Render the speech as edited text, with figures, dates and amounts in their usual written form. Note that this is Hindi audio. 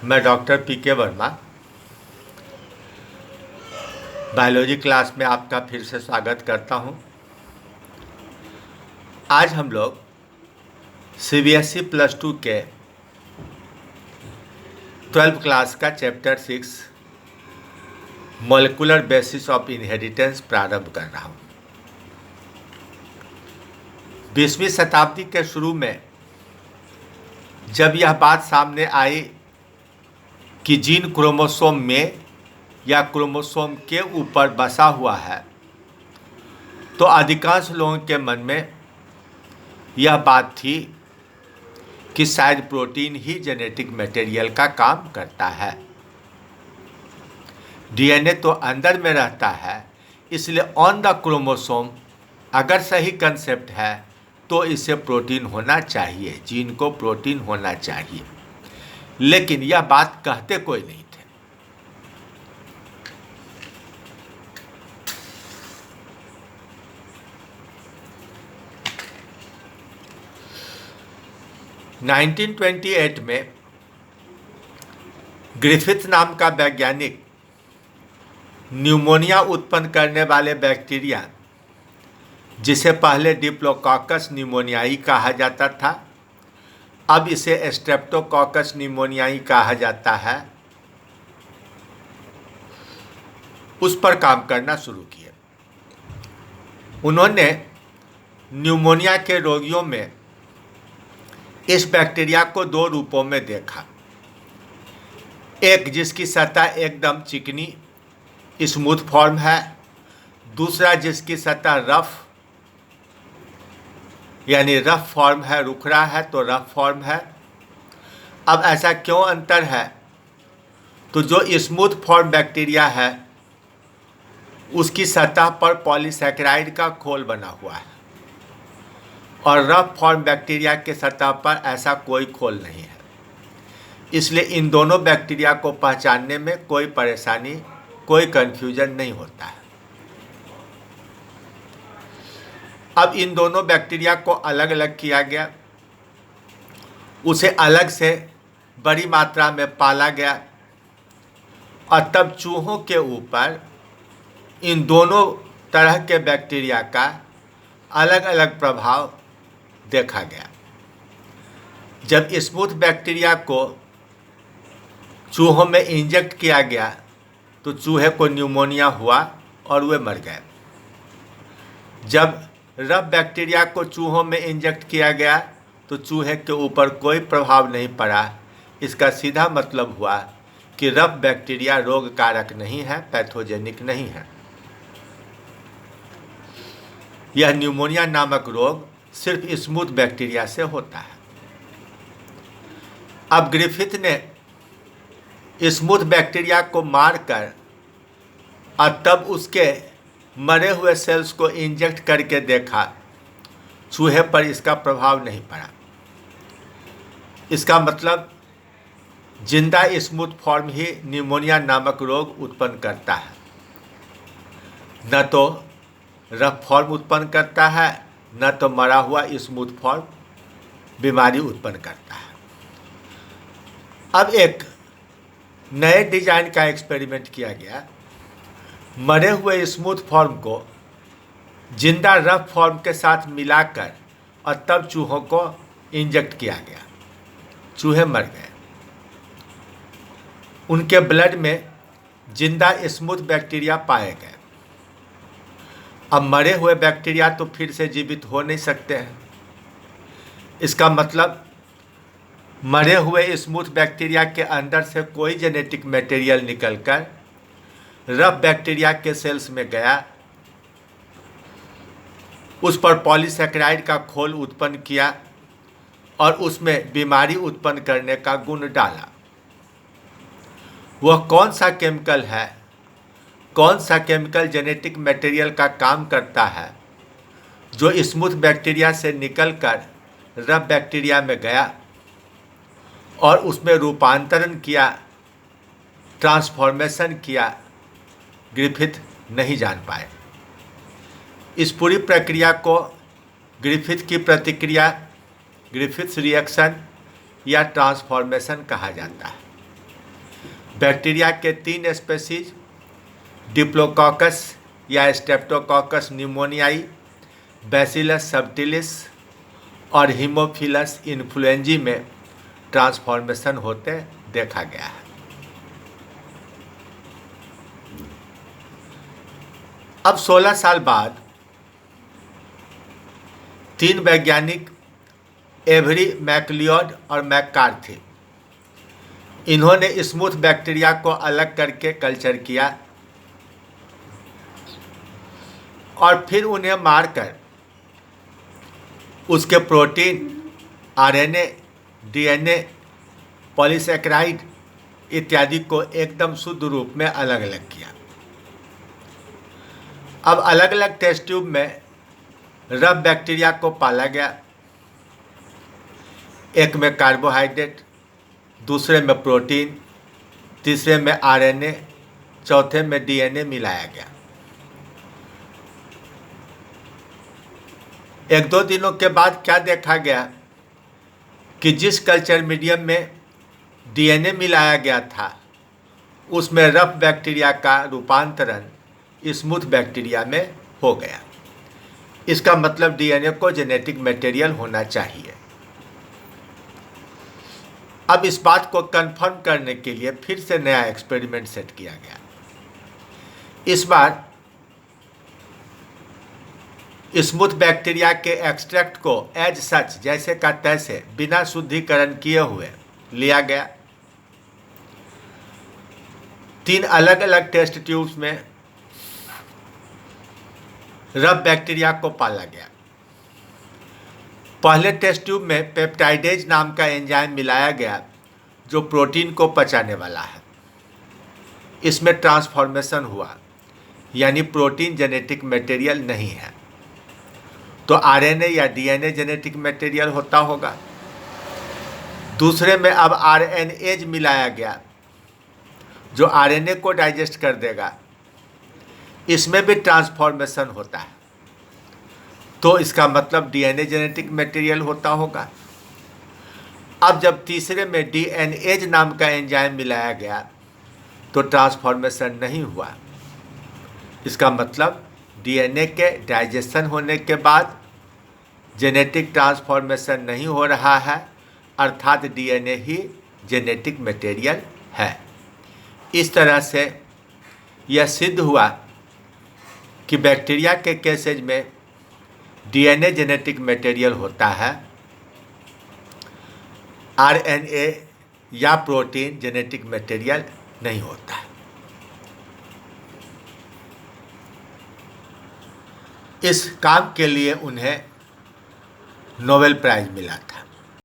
मैं doctor PK. Verma biology class में आपका फिर से स्वागत करता हूं। आज हम लोग सीबीएसई +2 के 12th क्लास का chapter 6 molecular basis of inheritance प्रारंभ कर रहा हूं। 20वीं शताब्दी के शुरू में जब यह बात सामने आई कि जीन क्रोमोसोम में या क्रोमोसोम के ऊपर बसा हुआ है, तो अधिकांश लोगों के मन में यह बात थी कि शायद प्रोटीन ही जेनेटिक मटेरियल का काम करता है। डीएनए तो अंदर में रहता है, इसलिए ऑन द क्रोमोसोम अगर सही कंसेप्ट है तो इसे प्रोटीन होना चाहिए, जीन को प्रोटीन होना चाहिए। लेकिन यह बात कहते कोई नहीं थे। (1928) में ग्रिफिथ नाम का वैज्ञानिक न्यूमोनिया उत्पन्न करने वाले बैक्टीरिया, जिसे पहले डिप्लोकोकस न्यूमोनियाई कहा जाता था, अब इसे स्ट्रेप्टोकोकस न्यूमोनियाई कहा जाता है, उस पर काम करना शुरू किए। उन्होंने न्यूमोनिया के रोगियों में इस बैक्टीरिया को दो रूपों में देखा। एक जिसकी सतह एकदम चिकनी स्मूथ फॉर्म है, दूसरा जिसकी सतह रफ यानी रफ फॉर्म है, रुखरा है तो रफ फॉर्म है। अब ऐसा क्यों अंतर है? तो जो स्मूथ फॉर्म बैक्टीरिया है उसकी सतह पर पॉलीसैकेराइड का खोल बना हुआ है और रफ फॉर्म बैक्टीरिया के सतह पर ऐसा कोई खोल नहीं है। इसलिए इन दोनों बैक्टीरिया को पहचानने में कोई परेशानी, कोई कन्फ्यूजन नहीं होता है। अब इन दोनों बैक्टीरिया को अलग अलग किया गया, उसे अलग से बड़ी मात्रा में पाला गया और तब चूहों के ऊपर इन दोनों तरह के बैक्टीरिया का अलग अलग प्रभाव देखा गया। जब स्मूथ बैक्टीरिया को चूहों में इंजेक्ट किया गया तो चूहे को न्यूमोनिया हुआ और वे मर गए। जब रफ बैक्टीरिया को चूहों में इंजेक्ट किया गया तो चूहे के ऊपर कोई प्रभाव नहीं पड़ा। इसका सीधा मतलब हुआ कि रफ बैक्टीरिया रोग कारक नहीं है, पैथोजेनिक नहीं है। यह न्यूमोनिया नामक रोग सिर्फ स्मूथ बैक्टीरिया से होता है। अब ग्रिफिथ ने स्मूथ बैक्टीरिया को मारकर और तब उसके मरे हुए सेल्स को इंजेक्ट करके देखा, चूहे पर इसका प्रभाव नहीं पड़ा। इसका मतलब जिंदा स्मूथ फॉर्म ही न्यूमोनिया नामक रोग उत्पन्न करता है, न तो रफ फॉर्म उत्पन्न करता है, न तो मरा हुआ स्मूथ फॉर्म बीमारी उत्पन्न करता है। अब एक नए डिजाइन का एक्सपेरिमेंट किया गया। मरे हुए स्मूथ फॉर्म को जिंदा रफ फॉर्म के साथ मिलाकर और तब चूहों को इंजेक्ट किया गया। चूहे मर गए। उनके ब्लड में जिंदा स्मूथ बैक्टीरिया पाए गए। अब मरे हुए बैक्टीरिया तो फिर से जीवित हो नहीं सकते हैं। इसका मतलब मरे हुए स्मूथ बैक्टीरिया के अंदर से कोई जेनेटिक मटेरियल निकलकर रफ बैक्टीरिया के सेल्स में गया, उस पर पॉलीसैकेराइड का खोल उत्पन्न किया और उसमें बीमारी उत्पन्न करने का गुण डाला। वह कौन सा केमिकल है, कौन सा केमिकल जेनेटिक मटेरियल का काम करता है जो स्मूथ बैक्टीरिया से निकलकर रफ बैक्टीरिया में गया और उसमें रूपांतरण किया, ट्रांसफॉर्मेशन किया, ग्रिफिथ नहीं जान पाए। इस पूरी प्रक्रिया को ग्रिफिथ की प्रतिक्रिया, ग्रिफिथ्स रिएक्शन या ट्रांसफॉर्मेशन कहा जाता है। बैक्टीरिया के 3 स्पेसीज, डिप्लोकोकस या स्ट्रेप्टोकोकस न्यूमोनियाई, बैसिलस सबटिलिस और हीमोफिलस इन्फ्लुएंजी में ट्रांसफॉर्मेशन होते देखा गया है। अब 16 साल बाद 3 वैज्ञानिक एवरी मैकलियोड और मैककार्थी, इन्होंने स्मूथ बैक्टीरिया को अलग करके कल्चर किया और फिर उन्हें मारकर उसके प्रोटीन, आरएनए, डीएनए, पॉलीसैकेराइड इत्यादि को एकदम शुद्ध रूप में अलग अलग किया। अब अलग अलग टेस्ट ट्यूब में रफ बैक्टीरिया को पाला गया, एक में कार्बोहाइड्रेट, दूसरे में प्रोटीन, तीसरे में आरएनए, चौथे में डीएनए मिलाया गया। 1-2 दिनों के बाद क्या देखा गया कि जिस कल्चर मीडियम में डीएनए मिलाया गया था उसमें रफ बैक्टीरिया का रूपांतरण स्मूथ बैक्टीरिया में हो गया। इसका मतलब डीएनए को जेनेटिक मटेरियल होना चाहिए। अब इस बात को कंफर्म करने के लिए फिर से नया एक्सपेरिमेंट सेट किया गया। इस बार स्मूथ बैक्टीरिया के एक्सट्रैक्ट को एज सच, जैसे का तैसे, बिना शुद्धिकरण किए हुए लिया गया। 3 अलग अलग टेस्ट ट्यूब्स में रफ बैक्टीरिया को पाला गया। पहले टेस्ट ट्यूब में पेप्टाइडेज नाम का एंजाइम मिलाया गया जो प्रोटीन को पचाने वाला है। इसमें ट्रांसफॉर्मेशन हुआ, यानी प्रोटीन जेनेटिक मटेरियल नहीं है तो आरएनए या डीएनए जेनेटिक मटेरियल होता होगा। दूसरे में अब आरएनएज मिलाया गया जो आरएनए को डाइजेस्ट कर देगा। इसमें भी ट्रांसफॉर्मेशन होता है तो इसका मतलब डीएनए जेनेटिक मटेरियल होता होगा। अब जब तीसरे में डीएनएज नाम का एंजाइम मिलाया गया तो ट्रांसफॉर्मेशन नहीं हुआ। इसका मतलब डीएनए के डाइजेशन होने के बाद जेनेटिक ट्रांसफॉर्मेशन नहीं हो रहा है, अर्थात डीएनए ही जेनेटिक मटेरियल है। इस तरह से यह सिद्ध हुआ कि बैक्टीरिया के केसेज में डीएनए जेनेटिक मटेरियल होता है, आरएनए या प्रोटीन जेनेटिक मटेरियल नहीं होता है। इस काम के लिए उन्हें नोबेल प्राइज मिला था।